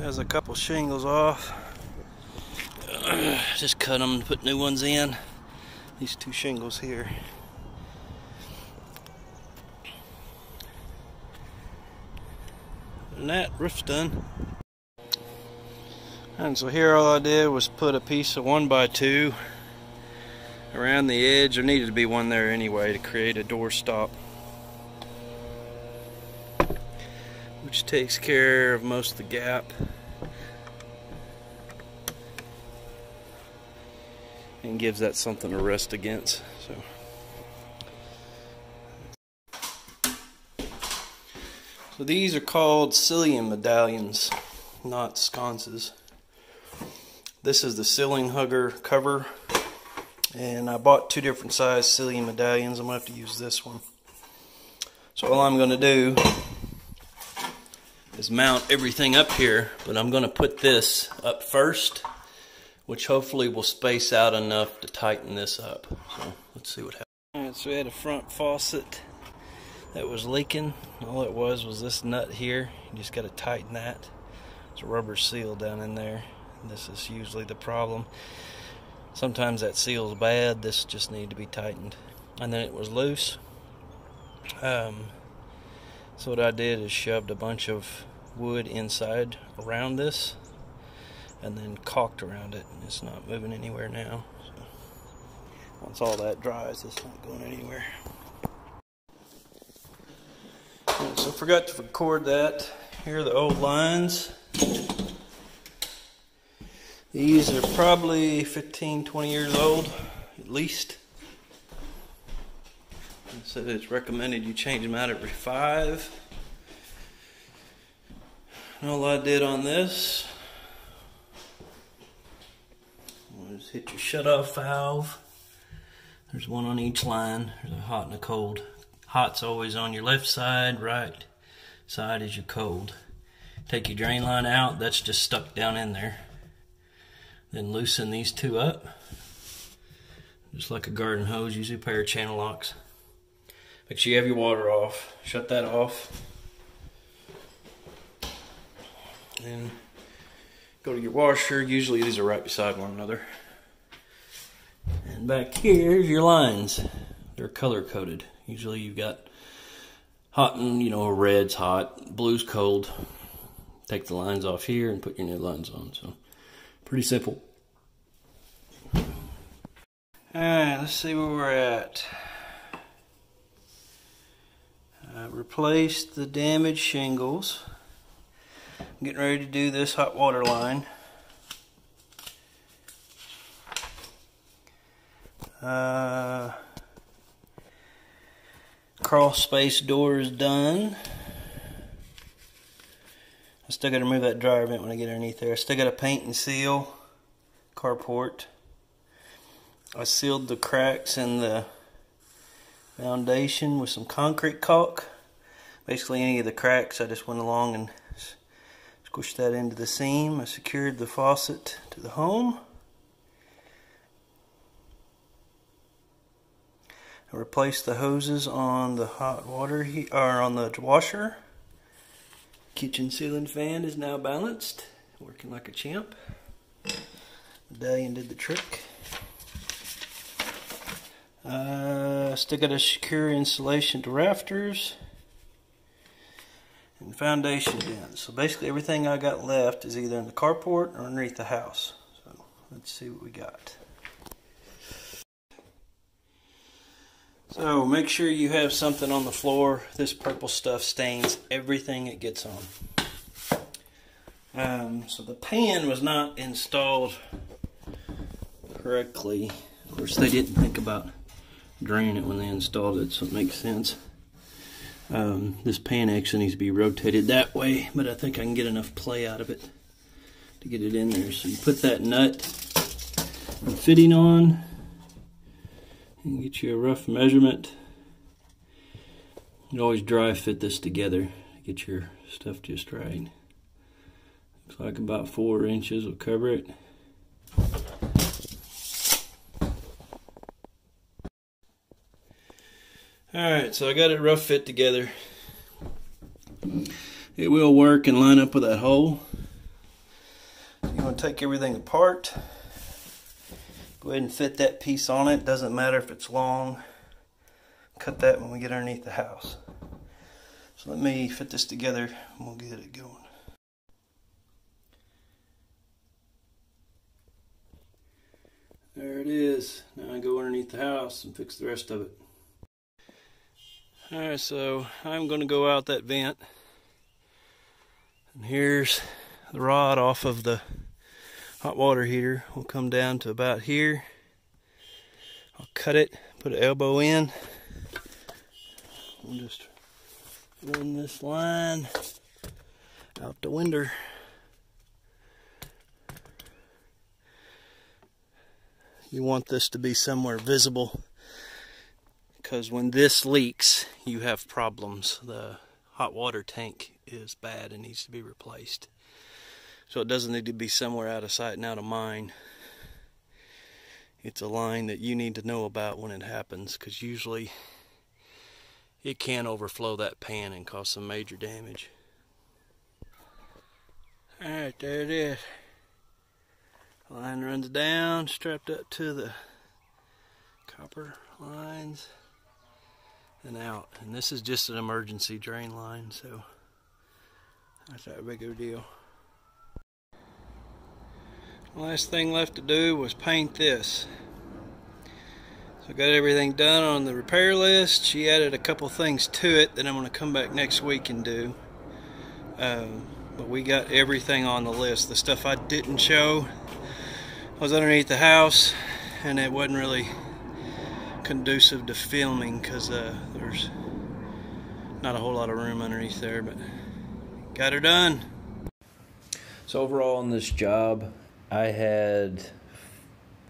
There's a couple shingles off. Just cut them and put new ones in. These two shingles here. And that roof's done. And so here all I did was put a piece of 1x2 around the edge. There needed to be one there anyway to create a door stop, which takes care of most of the gap and gives that something to rest against. So these are called Cilium medallions, not sconces. This is the ceiling hugger cover, and I bought two different size Cilium medallions. I'm gonna have to use this one. So all I'm gonna do is mount everything up here, but I'm gonna put this up first, which hopefully will space out enough to tighten this up. So let's see what happens. Alright, so we had a front faucet that was leaking. All it was this nut here. You just got to tighten that. There's a rubber seal down in there. This is usually the problem. Sometimes that seal's bad. This just needed to be tightened. And then it was loose. So what I did is shoved a bunch of wood inside around this and then caulked around it. It's not moving anywhere now. So once all that dries, it's not going anywhere. So I forgot to record that. Here are the old lines. These are probably 15, 20 years old, at least. It said it's recommended you change them out every 5. And all I did on this was hit your shut-off valve. There's one on each line. There's a hot and a cold. Hot's always on your left side, right side is your cold. Take your drain line out, that's just stuck down in there. Then loosen these two up, just like a garden hose. Use a pair of channel locks. Make sure you have your water off. Shut that off. And go to your washer. Usually these are right beside one another. And back here's your lines. They're color coded. Usually you've got hot and, red's hot, blue's cold. Take the lines off here and put your new lines on. So, pretty simple. Alright, let's see where we're at. Replaced the damaged shingles. I'm getting ready to do this hot water line. Crawl space door is done. I still got to remove that dryer vent when I get underneath there. I still got to paint and seal carport. I sealed the cracks in the foundation with some concrete caulk. Basically any of the cracks, I just went along and squished that into the seam. I secured the faucet to the home. I replaced the hoses on the hot water on the washer. Kitchen ceiling fan is now balanced, working like a champ. Medallion did the trick. Still got to secure insulation to rafters and foundation done. So basically everything I got left is either in the carport or underneath the house. So let's see what we got. So make sure you have something on the floor. This purple stuff stains everything it gets on. So the pan was not installed correctly. Of course, they didn't think about draining it when they installed it, so it makes sense. This pan actually needs to be rotated that way, but I think I can get enough play out of it to get it in there. So you put that nut and fitting on. And get you a rough measurement. You always dry fit this together to get your stuff just right. Looks like about 4 inches will cover it. Alright, so I got it rough fit together. It will work and line up with that hole. going to take everything apart. Go ahead and fit that piece on it. Doesn't matter if it's long. Cut that when we get underneath the house. So let me fit this together and we'll get it going. There it is. Now I go underneath the house and fix the rest of it. Alright, so I'm going to go out that vent. And here's the rod off of the hot water heater. We'll come down to about here. I'll cut it, put an elbow in. We'll just run this line out the window. You want this to be somewhere visible, because when this leaks, you have problems. The hot water tank is bad and needs to be replaced. So it doesn't need to be somewhere out of sight and out of mind. It's a line that you need to know about when it happens, because usually it can overflow that pan and cause some major damage. Alright, there it is. Line runs down, strapped up to the copper lines and out. And this is just an emergency drain line, so that's not a big of a deal. The last thing left to do was paint this. So I got everything done on the repair list. She added a couple things to it that I'm going to come back next week and do. But we got everything on the list. The stuff I didn't show was underneath the house, and it wasn't really conducive to filming because there's not a whole lot of room underneath there, but got her done. So overall on this job, I had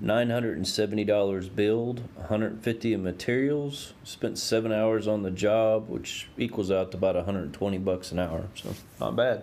$970 billed, $150 in materials, spent 7 hours on the job, which equals out to about $120 an hour, so not bad.